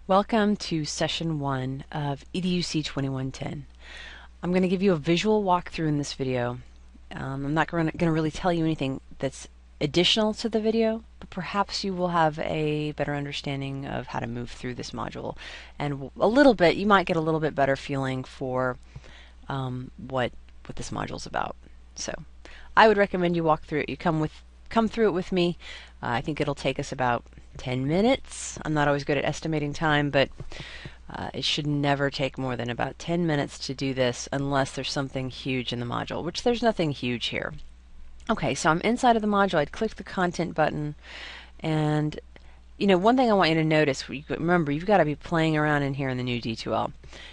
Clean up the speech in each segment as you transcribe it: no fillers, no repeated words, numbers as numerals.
Welcome to Session 1 of EDUC 2110. I'm going to give you a visual walkthrough in this video. I'm not going to really tell you anything that's additional to the video, but perhaps you will have a better understanding of how to move through this module. And a little bit, you might get a little bit better feeling for what this module is about. So I would recommend you walk through it. You come through it with me. I think it'll take us about 10 minutes. I'm not always good at estimating time, but it should never take more than about 10 minutes to do this unless there's something huge in the module, which there's nothing huge here. Okay, so I'm inside of the module. I'd click the content button, and one thing I want you to notice, remember, you've got to be playing around in here in the new D2L.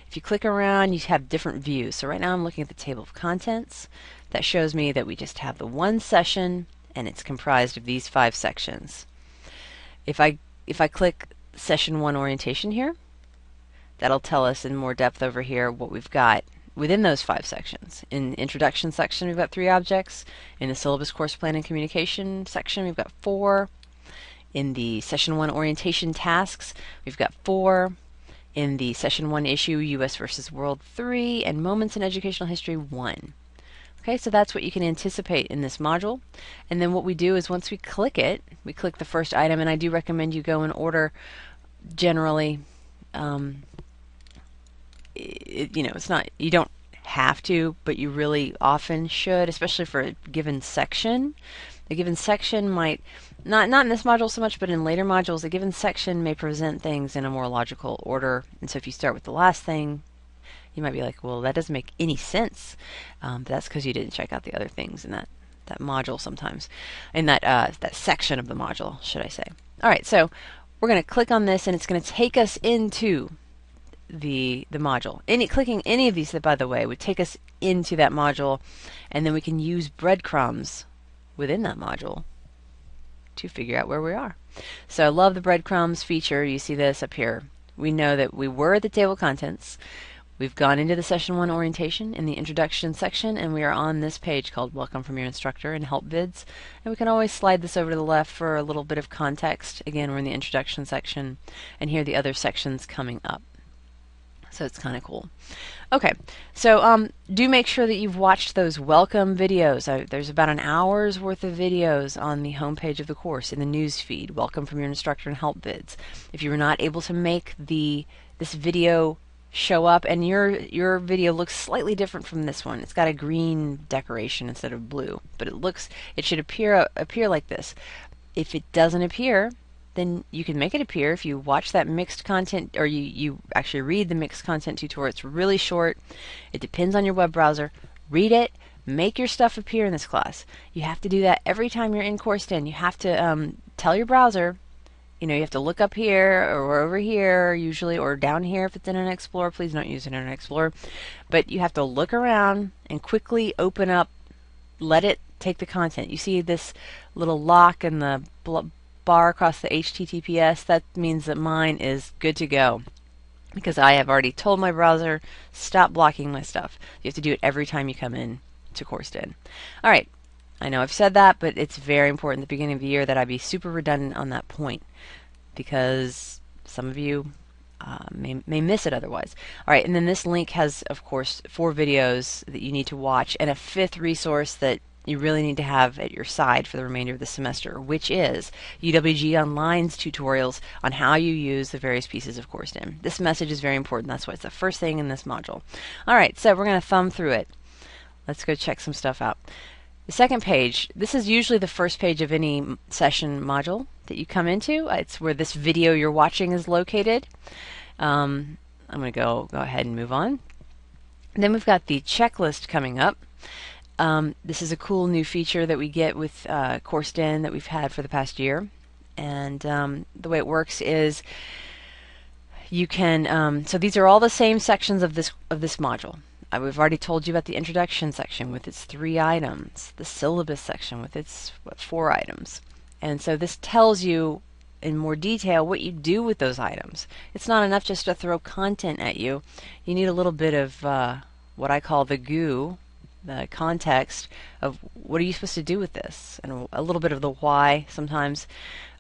If you click around, you have different views. So right now I'm looking at the table of contents. That shows me that we just have the one session, and it's comprised of these 5 sections. If I click Session 1 Orientation here, that'll tell us in more depth over here what we've got within those 5 sections. In the Introduction section, we've got 3 objects. In the Syllabus Course Plan and Communication section, we've got 4. In the Session 1 Orientation Tasks, we've got 4. In the Session 1 Issue, US versus World, 3. And Moments in Educational History, 1. Okay, so that's what you can anticipate in this module. And then what we do is once we click it, we click the first item, and I do recommend you go in order generally. It's not, you don't have to, but you really often should, especially for a given section. A given section might, not in this module so much, but in later modules, a given section may present things in a more logical order. And so if you start with the last thing, you might be like, well, that doesn't make any sense. But that's because you didn't check out the other things in that module sometimes. In that section of the module, should I say. All right, so we're going to click on this, and it's going to take us into the module. Clicking any of these, by the way, would take us into that module, and then we can use breadcrumbs within that module to figure out where we are. So I love the breadcrumbs feature. You see this up here. We know that we were at the table of contents. We've gone into the Session 1 orientation in the Introduction section, and we are on this page called Welcome from Your Instructor and Help Vids. And we can always slide this over to the left for a little bit of context. Again, we're in the Introduction section, and here are the other sections coming up. So it's kind of cool. Okay, so do make sure that you've watched those welcome videos. There's about an hour's worth of videos on the homepage of the course in the news feed, Welcome from Your Instructor and Help Vids. If you were not able to make this video show up, and your video looks slightly different from this one. It's got a green decoration instead of blue, but it should appear like this. If it doesn't appear, then you can make it appear if you watch that mixed content, or you actually read the mixed content tutorial. It's really short. It depends on your web browser. Read it. Make your stuff appear in this class. You have to do that every time you're in CourseDen. You have to tell your browser, you have to look up here or over here usually, or down here if it's in Internet Explorer. Please don't use Internet Explorer. But you have to look around and quickly open up, let it take the content. You see this little lock in the bar across the HTTPS? That means that mine is good to go, because I have already told my browser, stop blocking my stuff. You have to do it every time you come in to CourseDen. All right. I know I've said that, but it's very important at the beginning of the year that I be super redundant on that point, because some of you may miss it otherwise. All right, and then this link has, of course, 4 videos that you need to watch, and a 5th resource that you really need to have at your side for the remainder of the semester, which is UWG Online's tutorials on how you use the various pieces of CourseDen. This message is very important. That's why it's the first thing in this module. All right, so we're going to thumb through it. Let's go check some stuff out. The second page, this is usually the first page of any session module that you come into. It's where this video you're watching is located. I'm going to go ahead and move on. And then we've got the checklist coming up. This is a cool new feature that we get with CourseDen that we've had for the past year. And the way it works is you can, so these are all the same sections of this module. We've already told you about the Introduction section with its 3 items, the Syllabus section with its 4 items. And so this tells you in more detail what you do with those items. It's not enough just to throw content at you. You need a little bit of what I call the goo, the context of what are you supposed to do with this, and a little bit of the why sometimes.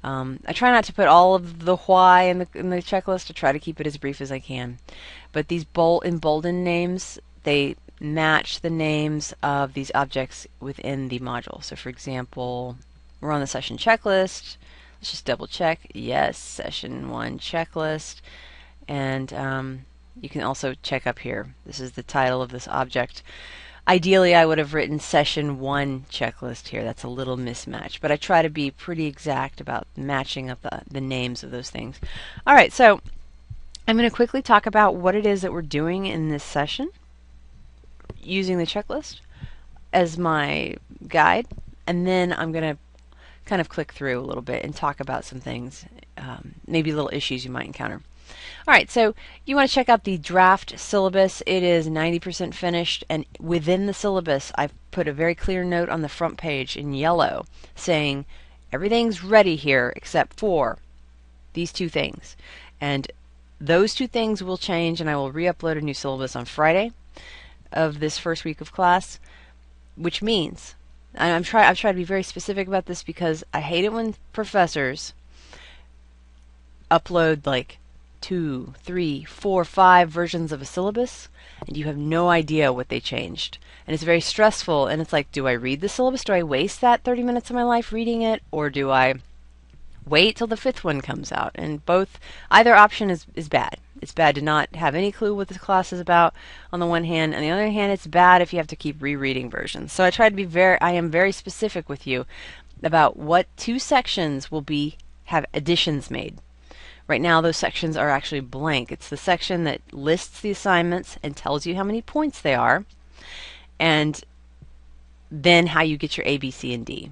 I try not to put all of the why in the checklist. I try to keep it as brief as I can. But these emboldened names, they match the names of these objects within the module. So for example, we're on the session checklist. Let's just double check. Yes, session 1 checklist. And you can also check up here. This is the title of this object. Ideally, I would have written session 1 checklist here. That's a little mismatched, but I try to be pretty exact about matching up the names of those things. All right, so I'm going to quickly talk about what it is that we're doing in this session using the checklist as my guide, and then I'm going to kind of click through a little bit and talk about some things, maybe little issues you might encounter. All right, so you want to check out the draft syllabus. It is 90% finished, and within the syllabus, I've put a very clear note on the front page in yellow saying everything's ready here except for these 2 things. And those 2 things will change, and I will re-upload a new syllabus on Friday of this first week of class, which means, and I've tried to be very specific about this because I hate it when professors upload like 2, 3, 4, 5 versions of a syllabus, and you have no idea what they changed. And it's very stressful, and it's like, do I read the syllabus? Do I waste that 30 minutes of my life reading it, or do I wait till the 5th one comes out? And either option is bad. It's bad to not have any clue what this class is about on the one hand, and on the other hand, it's bad if you have to keep rereading versions. So I am very specific with you about what 2 sections will have additions made. Right now, those sections are actually blank. It's the section that lists the assignments and tells you how many points they are, and then how you get your A, B, C, and D.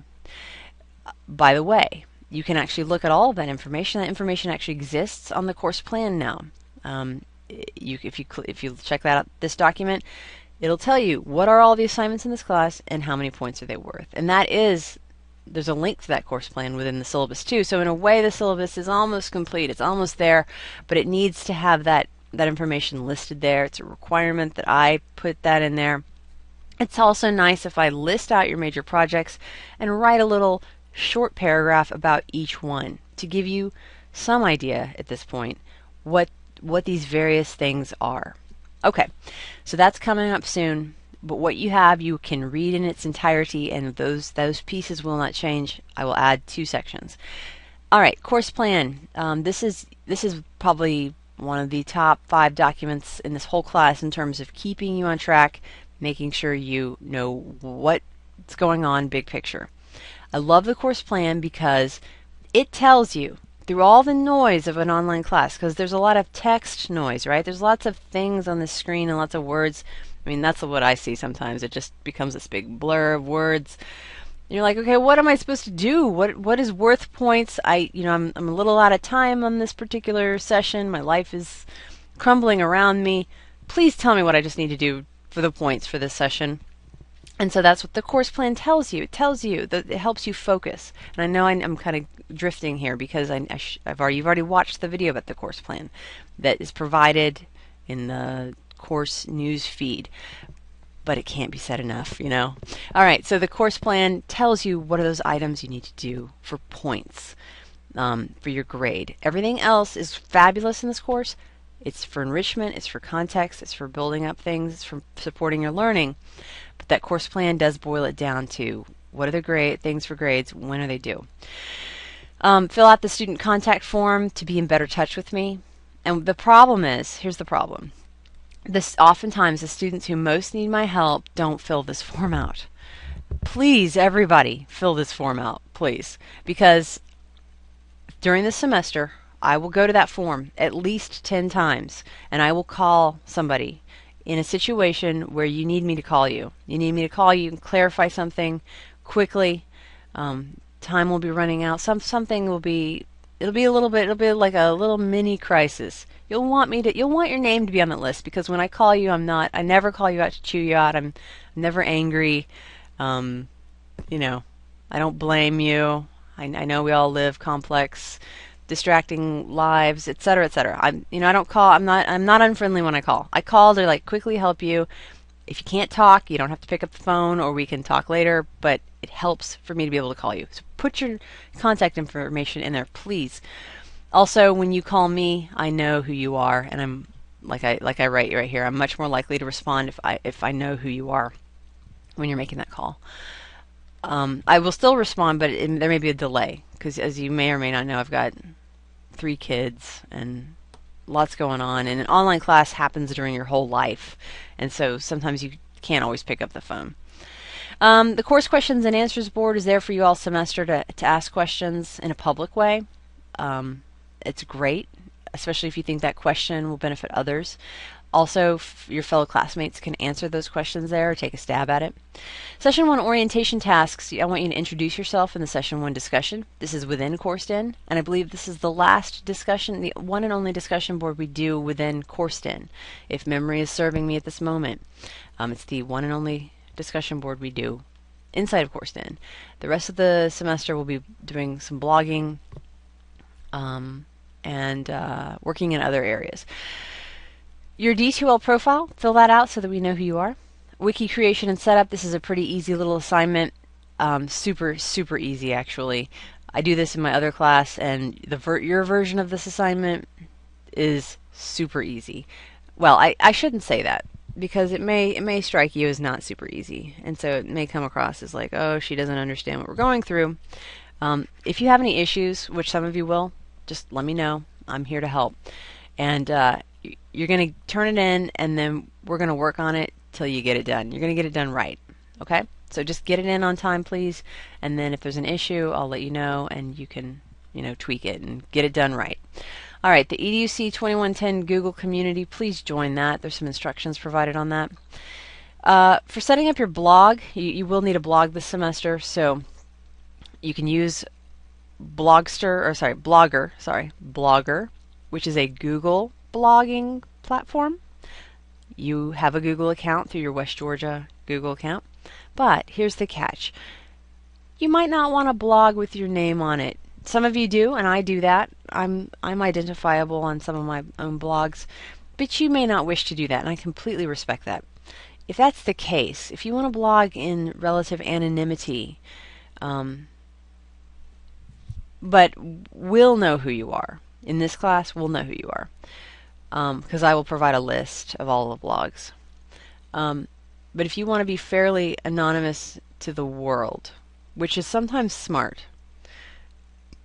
By the way, you can actually look at all of that information. That information actually exists on the course plan now. If you check that out, this document, it'll tell you what are all the assignments in this class and how many points are they worth. And there's a link to that course plan within the syllabus too. So in a way, the syllabus is almost complete. It's almost there, but it needs to have that information listed there. It's a requirement that I put that in there. It's also nice if I list out your major projects and write a little short paragraph about each one to give you some idea at this point what these various things are. Okay, so that's coming up soon. But what you have, you can read in its entirety, and those pieces will not change. I will add 2 sections. All right, course plan. This is probably one of the top 5 documents in this whole class in terms of keeping you on track, making sure you know what's going on, big picture. I love the course plan because it tells you through all the noise of an online class, because there's a lot of text noise, right? There's lots of things on the screen and lots of words. I mean, that's what I see sometimes. It just becomes this big blur of words. And you're like, okay, what am I supposed to do? What is worth points? I'm a little out of time on this particular session. My life is crumbling around me. Please tell me what I just need to do for the points for this session. And so that's what the course plan tells you. It tells you that it helps you focus. And I know I'm kind of drifting here because you've already watched the video about the course plan that is provided in the course news feed, but it can't be said enough, All right, so the course plan tells you what are those items you need to do for points for your grade. Everything else is fabulous in this course. It's for enrichment, it's for context, it's for building up things, it's for supporting your learning. But that course plan does boil it down to what are the things for grades, when are they due. Fill out the student contact form to be in better touch with me. And the problem is, here's the problem. Oftentimes the students who most need my help don't fill this form out. Please, everybody, fill this form out, please. Because during the semester, I will go to that form at least 10 times, and I will call somebody in a situation where you need me to call you. You need me to call you and clarify something quickly. Time will be running out. It'll be like a little mini crisis. You'll want your name to be on that list, because when I call you, I never call you out to chew you out. I'm never angry. I don't blame you. I know we all live complex, distracting lives, etc., etc. I'm not unfriendly when I call. I call to quickly help you. If you can't talk, you don't have to pick up the phone, or we can talk later, but it helps for me to be able to call you. So put your contact information in there, please. Also, when you call me, I know who you are, and I'm like I write right here. I'm much more likely to respond if I know who you are when you're making that call. I will still respond, but there may be a delay because, as you may or may not know, I've got 3 kids and lots going on, and an online class happens during your whole life, and so sometimes you can't always pick up the phone. The course questions and answers board is there for you all semester to ask questions in a public way. It's great, especially if you think that question will benefit others. Also, your fellow classmates can answer those questions there or take a stab at it. Session 1 orientation tasks. I want you to introduce yourself in the Session 1 discussion. This is within CoursedIn, and I believe this is the last discussion, the one and only discussion board we do within CoursedIn. If memory is serving me at this moment, it's the one and only discussion board we do inside of CoursedIn. The rest of the semester we'll be doing some blogging and working in other areas. Your D2L profile, fill that out so that we know who you are. Wiki creation and setup, this is a pretty easy little assignment. Super easy, actually. I do this in my other class, and your version of this assignment is super easy. Well, I shouldn't say that, because it may strike you as not super easy, and so it may come across as like, oh, she doesn't understand what we're going through. If you have any issues, which some of you will, just let me know. I'm here to help. And you're going to turn it in, and then we're going to work on it till you get it done. You're going to get it done right. Okay? So just get it in on time, please. And then if there's an issue, I'll let you know, and you can, tweak it and get it done right. All right, the EDUC 2110 Google community, please join that. There's some instructions provided on that. For setting up your blog, you will need a blog this semester, so you can use Blogger, which is a Google blogging platform. You have a Google account through your West Georgia Google account, but here's the catch. You might not want to blog with your name on it. Some of you do, and I do that. I'm identifiable on some of my own blogs, but you may not wish to do that, and I completely respect that. If that's the case, if you want to blog in relative anonymity, but we'll know who you are. In this class, we'll know who you are, because I will provide a list of all the blogs. But if you want to be fairly anonymous to the world, which is sometimes smart,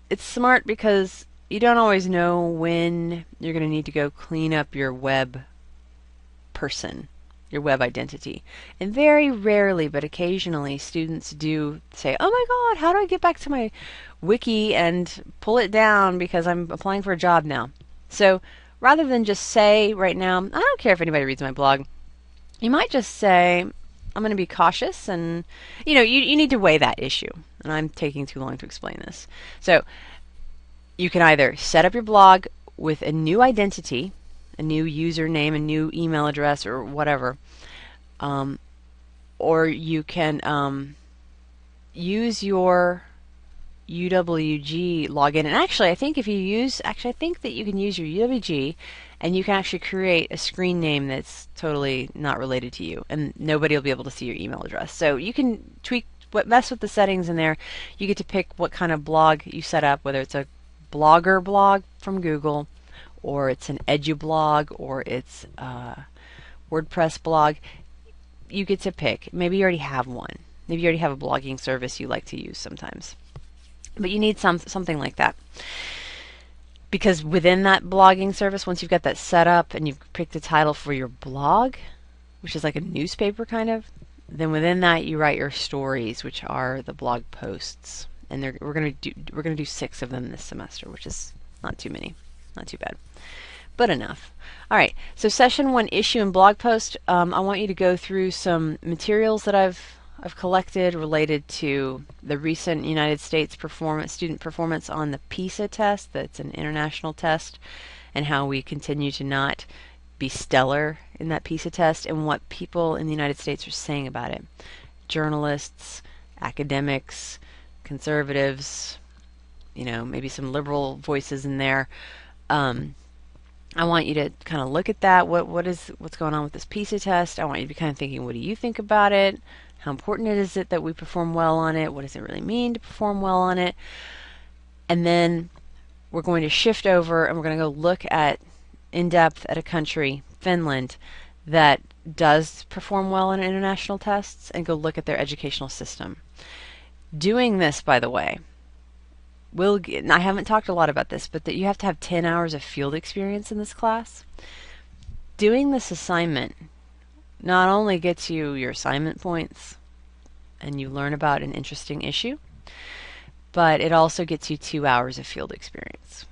it's smart because you don't always know when you're going to need to go clean up your web person, your web identity. And very rarely, but occasionally, students do say, oh my God, how do I get back to my wiki and pull it down because I'm applying for a job now? So rather than just say right now, I don't care if anybody reads my blog, you might just say, I'm going to be cautious, and you need to weigh that issue. And I'm taking too long to explain this. So you can either set up your blog with a new identity, a new username, a new email address, or whatever, or you can use your UWG login. And actually, I think that you can use your UWG, and you can actually create a screen name that's totally not related to you, and nobody will be able to see your email address. So you can mess with the settings in there. You get to pick what kind of blog you set up, whether it's a Blogger blog from Google, or it's an EduBlog, or it's a WordPress blog. You get to pick. Maybe you already have one. Maybe you already have a blogging service you like to use sometimes. But you need something like that. Because within that blogging service, once you've got that set up and you've picked a title for your blog, which is like a newspaper kind of, then within that you write your stories, which are the blog posts. And we're gonna do 6 of them this semester, which is not too many, not too bad, but enough. All right, so session 1 issue and blog post. I want you to go through some materials that I've collected related to the recent United States student performance on the PISA test. That's an international test, and how we continue to not be stellar in that PISA test, and what people in the United States are saying about it. Journalists, academics, conservatives, maybe some liberal voices in there. I want you to kind of look at that. What's going on with this PISA test? I want you to be kind of thinking, what do you think about it? How important is it that we perform well on it? What does it really mean to perform well on it? And then we're going to shift over and we're going to go look at in depth at a country, Finland, that does perform well on international tests, and go look at their educational system. Doing this, by the way, I haven't talked a lot about this, but that you have to have 10 hours of field experience in this class. Doing this assignment not only gets you your assignment points and you learn about an interesting issue, but it also gets you 2 hours of field experience.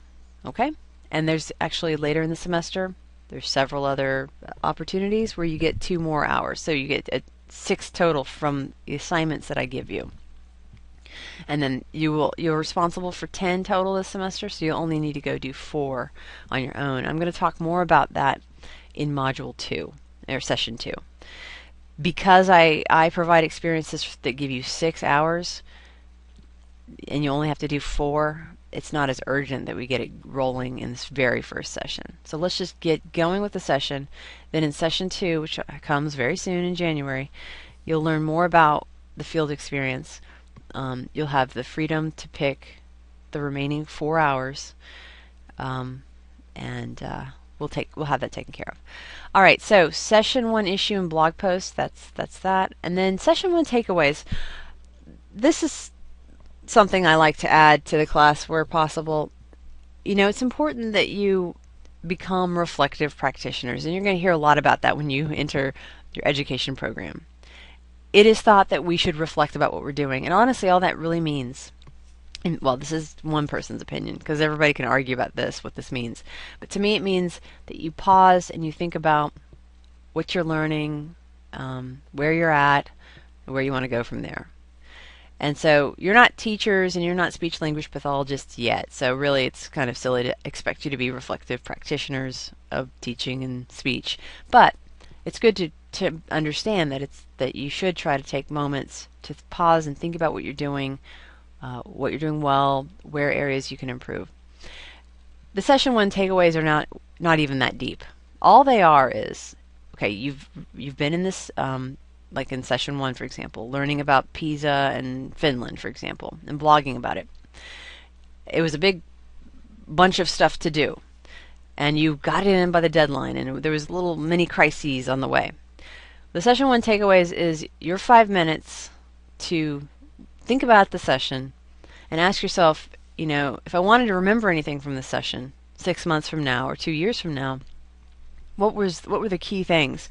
Okay? And there's actually later in the semester, there's several other opportunities where you get 2 more hours. So you get 6 total from the assignments that I give you. And then you're responsible for 10 total this semester, so you only need to go do 4 on your own. I'm going to talk more about that in Module 2, or Session 2. Because I provide experiences that give you 6 hours, and you only have to do 4, it's not as urgent that we get it rolling in this very first session. So let's just get going with the session. Then in Session 2, which comes very soon in January, you'll learn more about the field experience. You'll have the freedom to pick the remaining 4 hours, and we'll have that taken care of. All right, so Session 1 issue and blog post, that's that. And then Session 1 takeaways. This is something I like to add to the class where possible. You know, it's important that you become reflective practitioners, and you're going to hear a lot about that when you enter your education program. It is thought that we should reflect about what we're doing, and honestly, all that really means, and well, this is one person's opinion, because everybody can argue about what this means, but to me it means that you pause and you think about what you're learning, where you're at, and where you want to go from there. And so you're not teachers and you're not speech language pathologists yet, so really it's kind of silly to expect you to be reflective practitioners of teaching and speech, but it's good to understand that you should try to take moments to pause and think about what you're doing well, where areas you can improve. The Session 1 takeaways are not even that deep. All they are is, okay, you've been in this, like in Session 1, for example, learning about Pisa and Finland, for example, and blogging about it. It was a big bunch of stuff to do, and you got it in by the deadline, and there was little mini crises on the way. The Session 1 takeaways is your 5 minutes to think about the session and ask yourself, you know, if I wanted to remember anything from this session 6 months from now or 2 years from now, what were the key things?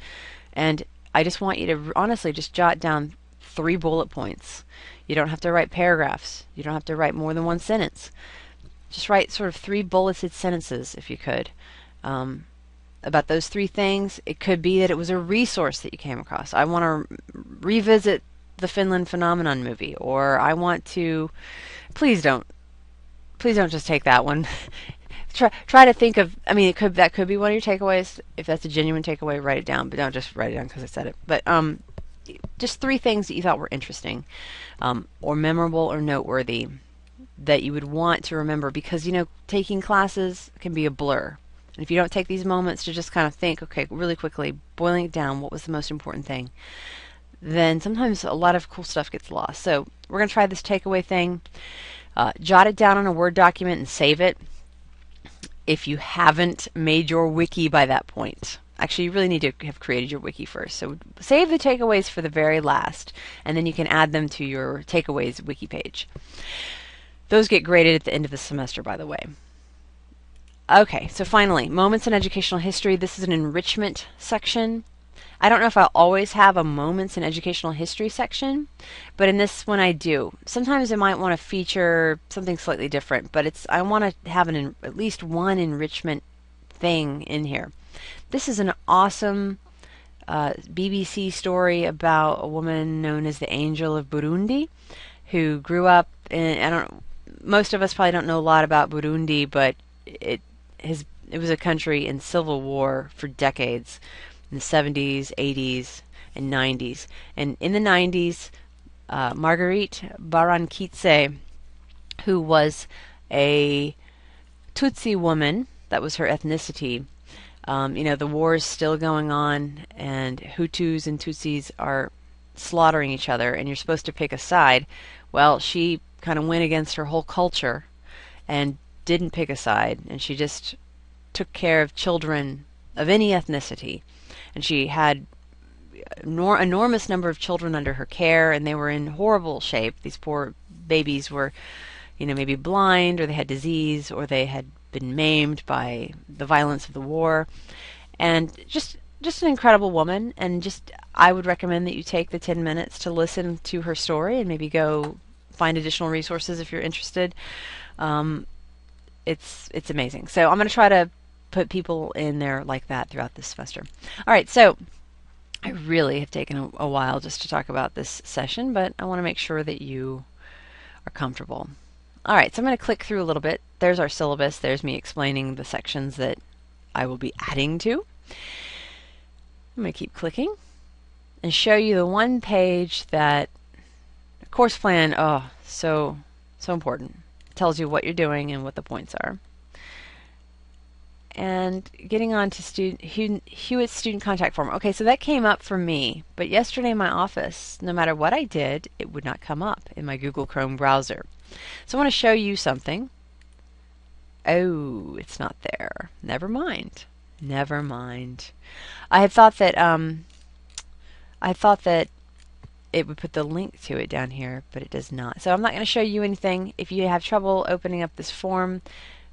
And I just want you to honestly just jot down 3 bullet points. You don't have to write paragraphs. You don't have to write more than 1 sentence. Just write sort of 3 bulleted sentences if you could. About those 3 things. It could be that it was a resource that you came across. I want to revisit the Finland Phenomenon movie, or I want to. Please don't just take that one. Try to think of. I mean, that could be one of your takeaways. If that's a genuine takeaway, write it down. But don't just write it down because I said it. But just 3 things that you thought were interesting, or memorable, or noteworthy that you would want to remember, because taking classes can be a blur. And if you don't take these moments to just kind of think, okay, really quickly, boiling it down, what was the most important thing, then sometimes a lot of cool stuff gets lost. So we're going to try this takeaway thing. Jot it down on a Word document and save it if you haven't made your wiki by that point. Actually, you really need to have created your wiki first. So save the takeaways for the very last, and then you can add them to your takeaways wiki page. Those get graded at the end of the semester, by the way. Okay, so finally, moments in educational history. This is an enrichment section. I don't know if I'll always have a moments in educational history section, but in this one I do. Sometimes I might want to feature something slightly different, but I want to have at least one enrichment thing in here. This is an awesome BBC story about a woman known as the Angel of Burundi, who grew up in, most of us probably don't know a lot about Burundi, but it was a country in civil war for decades, in the 70s, 80s, and 90s. And in the 90s, Marguerite Barankitse, who was a Tutsi woman, that was her ethnicity. The war is still going on, and Hutus and Tutsis are slaughtering each other and you're supposed to pick a side. Well, she kind of went against her whole culture and didn't pick a side, and she just took care of children of any ethnicity. And she had enormous number of children under her care, and they were in horrible shape. These poor babies were, maybe blind, or they had disease, or they had been maimed by the violence of the war. And just an incredible woman, and just I would recommend that you take the 10 minutes to listen to her story and maybe go find additional resources if you're interested. It's amazing. So I'm going to try to put people in there like that throughout this semester. All right, so I really have taken a while just to talk about this session, but I want to make sure that you are comfortable. All right, so I'm going to click through a little bit. There's our syllabus. There's me explaining the sections that I will be adding to. I'm going to keep clicking and show you the one page that course plan, so important. It tells you what you're doing and what the points are. And getting on to Hewitt's student contact form. Okay, so that came up for me, but yesterday in my office, no matter what I did, it would not come up in my Google Chrome browser. So I want to show you something. Oh, it's not there. Never mind. Never mind. I had thought that it would put the link to it down here, but it does not. So I'm not going to show you anything. If you have trouble opening up this form,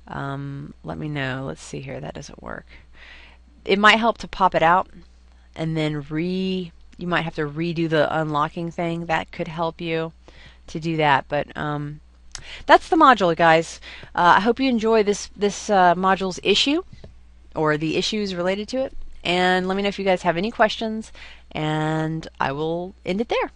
let me know. Let's see here. That doesn't work. It might help to pop it out and then you might have to redo the unlocking thing. That could help you to do that. But that's the module, guys. I hope you enjoy this module's issue or the issues related to it. And let me know if you guys have any questions, and I will end it there.